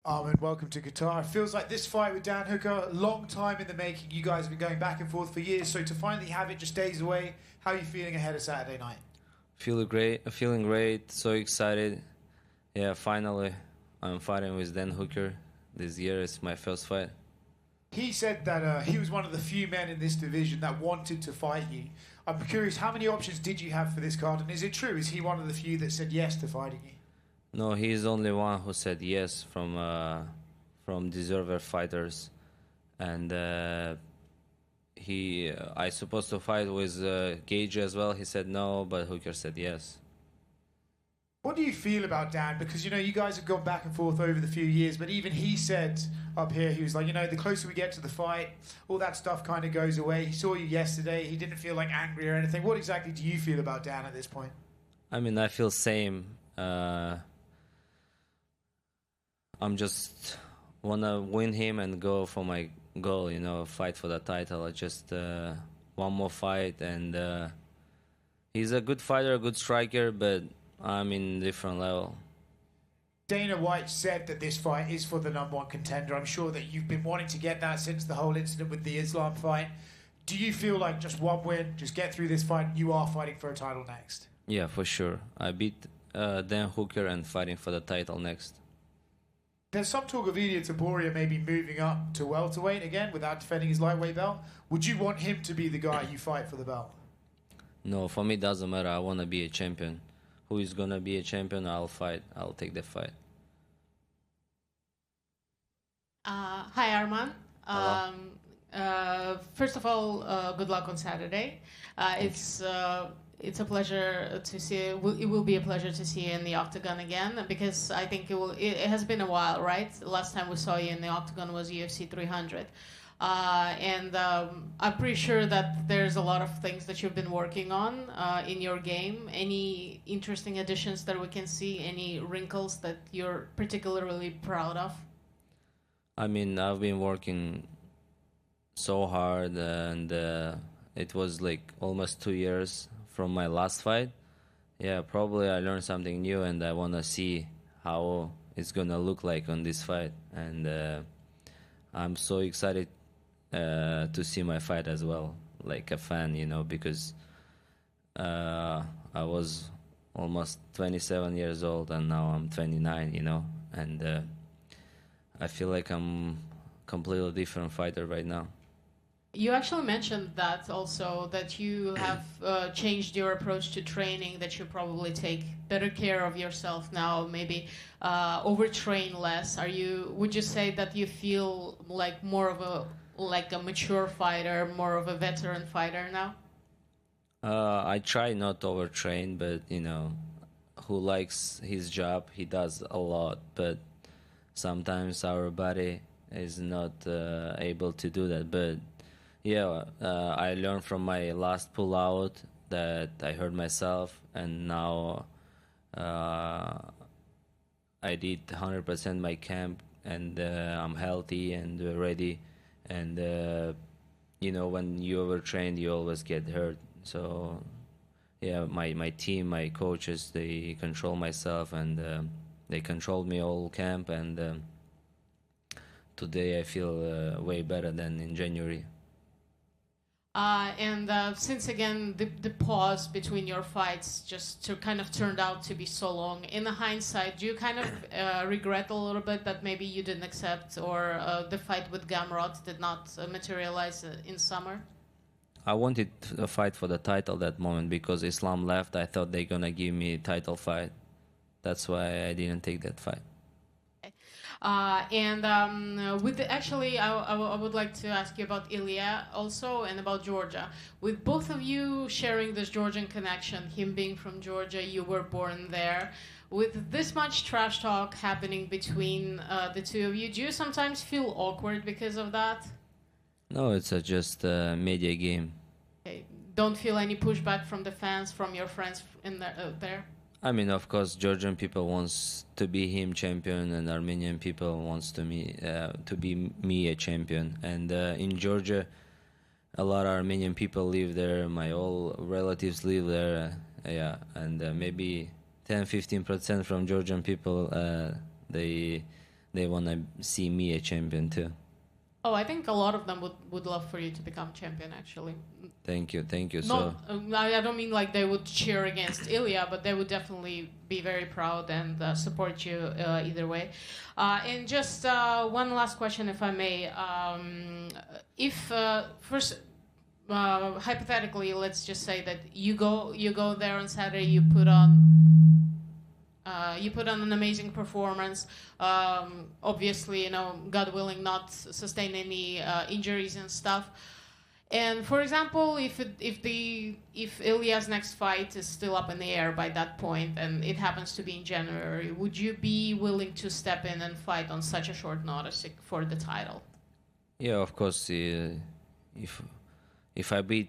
Arman, welcome to Qatar. It feels like this fight with Dan Hooker, a long time in the making. You guys have been going back and forth for years, so to finally have it just days away, how are you feeling ahead of Saturday night? Feeling great, so excited. Yeah, finally, I'm fighting with Dan Hooker. This year is my first fight. He said that he was one of the few men in this division that wanted to fight you. I'm curious, how many options did you have for this card, and is it true? Is he one of the few that said yes to fighting you? No, he's the only one who said yes from deserver fighters, and I supposed to fight with Gaethje as well. He said no, but Hooker said yes. What do you feel about Dan? Because, you know, you guys have gone back and forth over the few years, but even he said up here, he was like, you know, the closer we get to the fight, all that stuff kind of goes away. He saw you yesterday. He didn't feel like angry or anything. What exactly do you feel about Dan at this point? I mean, I feel same. I'm just want to win him and go for my goal, you know, fight for the title. I just one more fight, and he's a good fighter, a good striker, but I'm in different level. Dana White said that this fight is for the #1 contender. I'm sure that you've been wanting to get that since the whole incident with the Islam fight. Do you feel like just one win, just get through this fight, you are fighting for a title next? Yeah, for sure. I beat Dan Hooker and fighting for the title next. There's some talk of Ilia Topuria maybe moving up to welterweight again without defending his lightweight belt. Would you want him to be the guy you fight for the belt? No, for me it doesn't matter. I want to be a champion. Who is going to be a champion, I'll fight. I'll take the fight. Hi, Arman. First of all, good luck on Saturday. It's a pleasure to see. It will be a pleasure to see you in the octagon again, because I think it has been a while, right? The last time we saw you in the octagon was UFC 300. I'm pretty sure that there's a lot of things that you've been working on in your game. Any interesting additions that we can see? Any wrinkles that you're particularly proud of? I mean, I've been working so hard, and it was like almost 2 years from my last fight. Yeah, probably I learned something new, and I want to see how it's going to look like on this fight. And I'm so excited to see my fight as well, like a fan, you know, because I was almost 27 years old and now I'm 29, you know, and I feel like I'm completely different fighter right now. You actually mentioned that also, that you have changed your approach to training, that you probably take better care of yourself now, maybe overtrain less. Would you say that you feel like more of a mature fighter, more of a veteran fighter now? I try not to overtrain, but you know, who likes his job, he does a lot, but sometimes our body is not able to do that. But yeah, I learned from my last pull-out that I hurt myself, and now I did 100% my camp, and I'm healthy and ready. And you know, when you overtrain, you always get hurt. So yeah, my team, my coaches, they control myself, and they controlled me all camp. And today I feel way better than in January. Since again the pause between your fights just kind of turned out to be so long, in the hindsight, do you kind of regret a little bit that maybe you didn't accept, or the fight with Gamrot did not materialize in summer? I wanted a fight for the title that moment because Islam left. I thought they're gonna give me a title fight. That's why I didn't take that fight. Actually, I would like to ask you about Ilya also, and about Georgia. With both of you sharing this Georgian connection, him being from Georgia, you were born there. With this much trash talk happening between the two of you, do you sometimes feel awkward because of that? No, it's just a media game. Okay. Don't feel any pushback from the fans, from your friends in there? I mean, of course, Georgian people wants to be him champion, and Armenian people wants to be me a champion. And in Georgia, a lot of Armenian people live there. My all relatives live there. Yeah, and maybe 10-15% from Georgian people they they wanna see me a champion too. Oh, I think a lot of them would love for you to become champion, actually. Thank you. Not, I don't mean like they would cheer against Ilya, but they would definitely be very proud and support you either way. And just one last question, if I may. If first, hypothetically, let's just say that you go there on Saturday, you put on an amazing performance. Obviously, you know, God willing, not sustain any injuries and stuff. And for example, if Ilya's next fight is still up in the air by that point, and it happens to be in January, would you be willing to step in and fight on such a short notice for the title? Yeah, of course. If I beat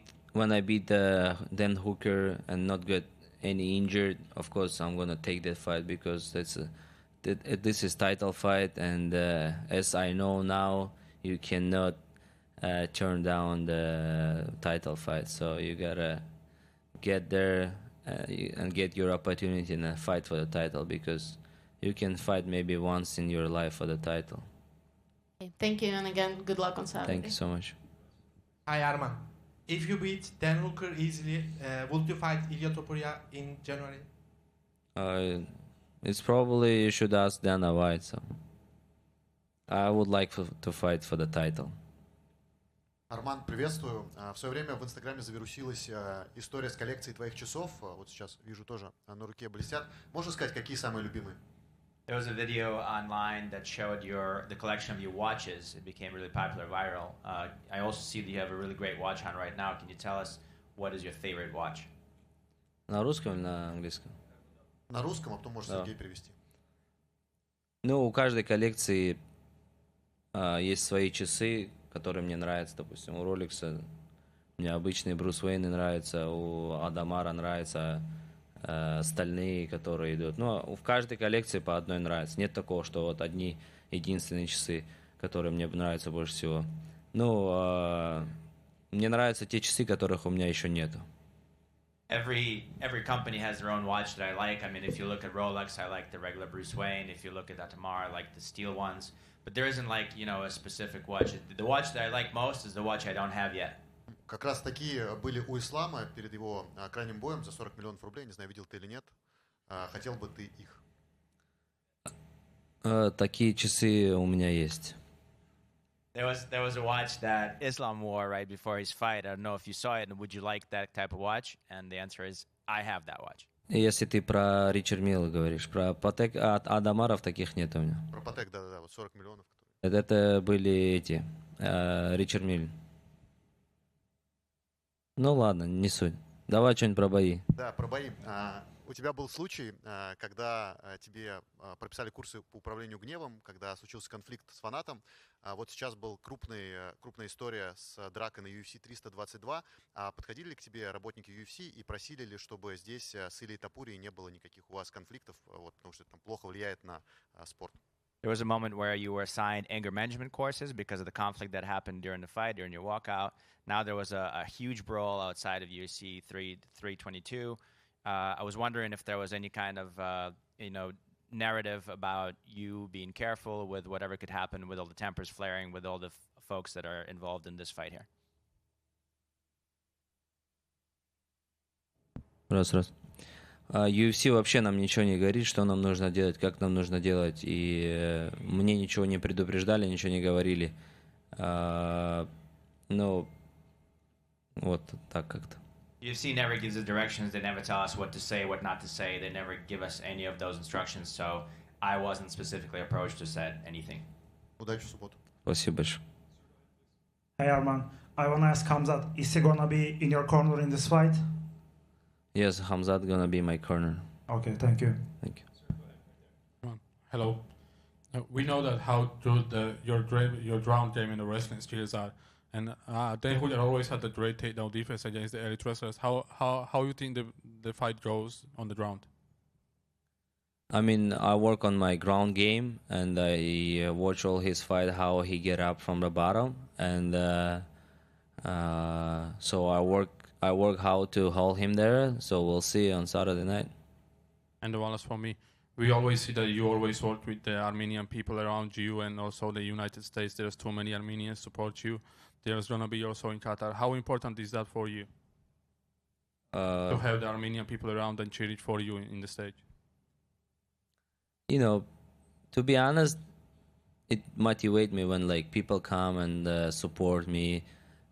Dan Hooker and not get any injured, of course I'm gonna take that fight because this is title fight, and as I know now, you cannot turn down the title fight. So you gotta get there and get your opportunity and fight for the title, because you can fight maybe once in your life for the title. Thank you, and again, good luck on Saturday. Thank you so much. Hi, Arman. If you beat Dan Hooker easily, would you fight Ilya Topuria in January? It's probably you should ask Dana White. So I would like to fight for the title. Арман, приветствую. В свое время в Инстаграме завирусилась история с коллекцией твоих часов. Вот сейчас вижу тоже на руке блестят. Можешь сказать, какие самые любимые? There was a video online that showed the collection of your watches. It became really popular, viral. I also see that you have a really great watch on right now. Can you tell us what is your favorite watch? На русском или на английском? На русском, а потом можешь Сергей перевести. Ну, у каждой коллекции есть свои часы, которые мне нравятся. Допустим, у Rolex мне обычный Брюс Уэйн нравится, у Адамара нравятся стальные, которые идут. Но в каждой коллекции по одной нравится. Нет такого, что вот одни единственные часы, которые мне нравятся больше всего. Ну, мне нравятся те часы, которых у меня еще нету. Every company has their own watch that I like. I mean, if you look at Rolex, I like the regular Bruce Wayne. If you look at Atamar, I like the steel ones. But there isn't like, you know, a specific watch. The watch that I like most is the watch I don't have yet. Как раз такие были у Ислама перед его крайним боем за 40 миллионов рублей. Не знаю, видел ты или нет. Хотел бы ты их? Такие часы у меня есть. There was a watch that Islam wore right before his fight. I don't know if you saw it, and would you like that type of watch? And the answer is, I have that watch. Если ты про Ричард Милла говоришь, про Патек, от Адамаров таких нет у меня. Про Патек, да, вот 40 миллионов. Это были эти, Ричард Милл. Ну ладно, не суть. Давай что-нибудь про бои. Да, про бои. У тебя был случай, когда тебе прописали курсы по управлению гневом, когда случился конфликт с фанатом. Вот сейчас была крупная история с дракой на UFC 322. Подходили ли к тебе работники UFC и просили ли, чтобы здесь с Ильей Топурией не было никаких у вас конфликтов, вот, потому что это там плохо влияет на спорт? There was a moment where you were assigned anger management courses because of the conflict that happened during the fight, during your walkout. Now there was a huge brawl outside of UFC 322. I was wondering if there was any kind of, narrative about you being careful with whatever could happen with all the tempers flaring with all the folks that are involved in this fight here. Раз. UFC вообще нам ничего не говорит, что нам нужно делать, как нам нужно делать. И мне ничего не предупреждали, ничего не говорили. Ну, вот так как-то. UFC never gives us directions. They never tell us what to say, what not to say. They never give us any of those instructions. So I wasn't specifically approached to say anything. Удачи в субботу. Спасибо большое. Hey Arman, I want to ask Hamzat, is he gonna be in your corner in this fight? Yes, Hamzat gonna be my corner. Okay, thank you. Thank you. Hello. We know that how good your ground game in the wrestling skills are. And Dan Hooker always had the great takedown defense against the elite wrestlers. How you think the fight goes on the ground? I mean, I work on my ground game, and I watch all his fight, how he get up from the bottom, and so I work how to hold him there. So we'll see on Saturday night. And the one last for me. We always see that you always work with the Armenian people around you and also the United States. There's too many Armenians support you. There's going to be also in Qatar. How important is that for you to have the Armenian people around and cheering for you in the stage? You know, to be honest, it motivates me when like people come and support me.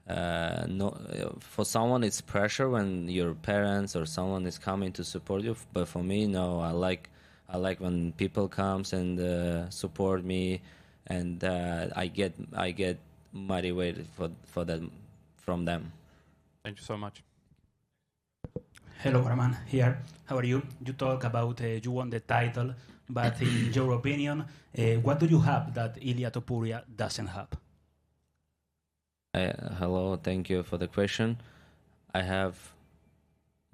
For someone it's pressure when your parents or someone is coming to support you, but for me, no, I like when people comes and support me, and I get motivated for them from them. Thank you so much. Hello, Arman here. How are you? You talk about you won the title, but in your opinion, what do you have that Ilia Topuria doesn't have? Hello, thank you for the question. I have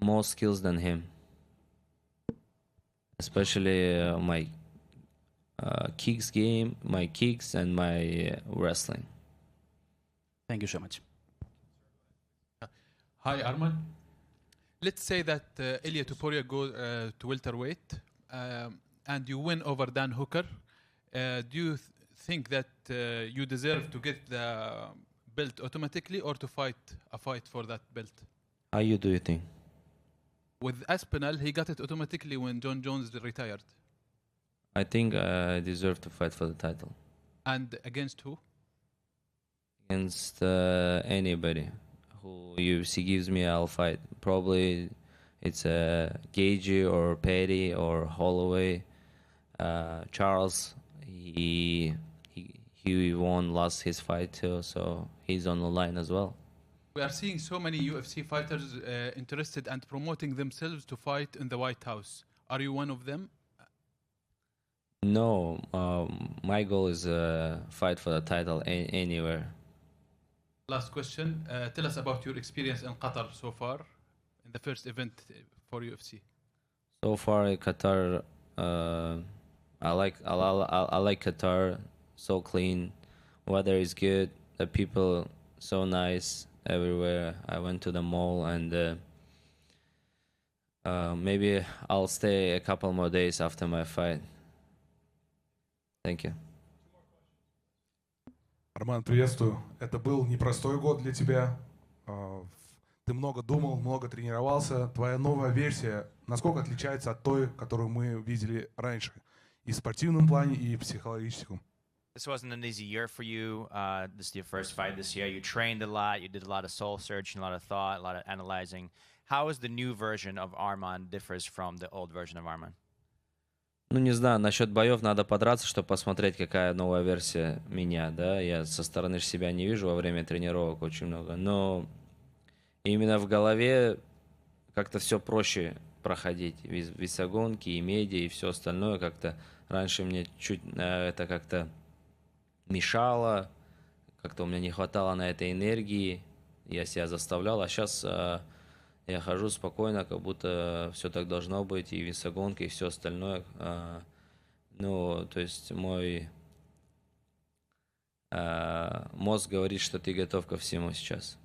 more skills than him, especially my kicks game, my kicks and my wrestling. Thank you so much. Hi, Arman. Let's say that Ilia Topuria goes to welterweight and you win over Dan Hooker. Do you think that you deserve to get the belt automatically or to fight a fight for that belt? How do you think? With Aspinall, he got it automatically when John Jones retired. I think I deserve to fight for the title. And against who? Against anybody who UFC gives me, I'll fight. Probably it's Gaethje or Petty or Holloway. Charles, he lost his fight too, so he's on the line as well. We are seeing so many UFC fighters interested and promoting themselves to fight in the White House. Are you one of them? No, my goal is fight for the title anywhere. Last question. Tell us about your experience in Qatar so far, in the first event for UFC. So far in Qatar, I like Qatar. So clean, weather is good, the people so nice everywhere. I went to the mall and maybe I'll stay a couple more days after my fight. Thank you. Арман, приветствую. Это был непростой год для тебя. Ты много думал, много тренировался. Твоя новая версия, насколько отличается от той, которую мы видели раньше? И в спортивном плане, и в психологическом. This wasn't an easy year for you. This is your first fight this year. You trained a lot. You did a lot of soul searching, a lot of thought, a lot of analyzing. How is the new version of Arman differs from the old version of Arman? Ну, не знаю, насчет боев надо подраться, чтобы посмотреть, какая новая версия меня, да. Я со стороны себя не вижу во время тренировок очень много, но именно в голове как-то все проще проходить. Весогонки и медиа и все остальное как-то раньше мне чуть это как-то мешало, как-то у меня не хватало на этой энергии, я себя заставлял, а сейчас я хожу спокойно, как будто все так должно быть, и весогонка, и все остальное. Ну, то есть мой мозг говорит, что ты готов ко всему сейчас.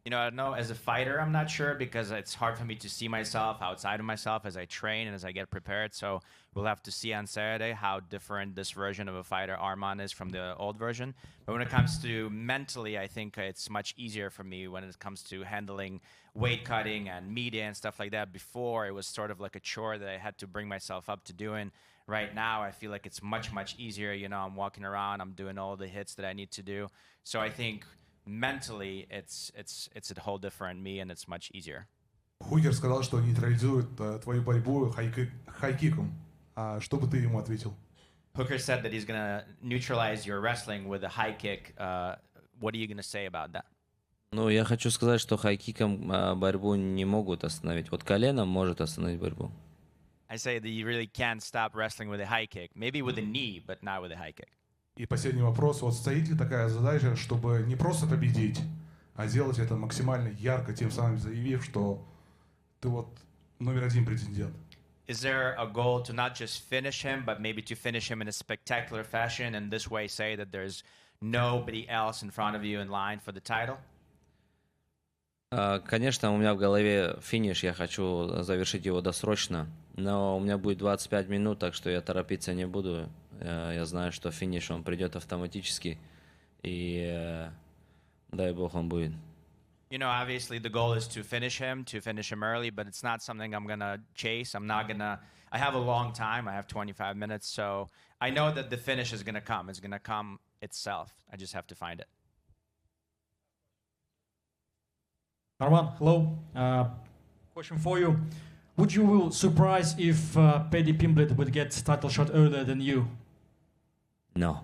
You know, I don't know, as a fighter, I'm not sure because it's hard for me to see myself outside of myself as I train and as I get prepared. So we'll have to see on Saturday how different this version of a fighter Arman is from the old version. But when it comes to mentally, I think it's much easier for me when it comes to handling weight cutting and media and stuff like that. Before, it was sort of like a chore that I had to bring myself up to doing. Right now, I feel like it's much, much easier. You know, I'm walking around, I'm doing all the hits that I need to do. So I think mentally, it's a whole different me, and it's much easier. Хукер сказал, что нейтрализует твою борьбу хайкиком. А что бы ты ему ответил? Hooker said that he's going to neutralize your wrestling with a high kick. What are you going to say about that? Ну, я хочу сказать, что хайкиком борьбу не могут остановить. Вот коленом может остановить борьбу. I say that you really can't stop wrestling with a high kick. Maybe with a knee, but not with a high kick. И последний вопрос. Вот стоит ли такая задача, чтобы не просто победить, а сделать это максимально ярко, тем самым заявив, что ты вот номер один претендент? Is there a goal to not just finish him, but maybe to finish him in a spectacular fashion and this way say that there's nobody else in front of you in line for the title? Конечно, у меня в голове финиш, я хочу завершить его досрочно, но у меня будет 25 минут, так что я торопиться не буду. Я знаю, что финиш, он придет автоматически, и дай бог он будет. You know, obviously the goal is to finish him early, but it's not something I'm gonna chase. I have a long time. I have 25 minutes, so I know that the finish is gonna come. It's gonna come itself. I just have to find it. Arman, hello. Question for you. Would you be surprised if Paddy Pimblett would get title shot earlier than you? No.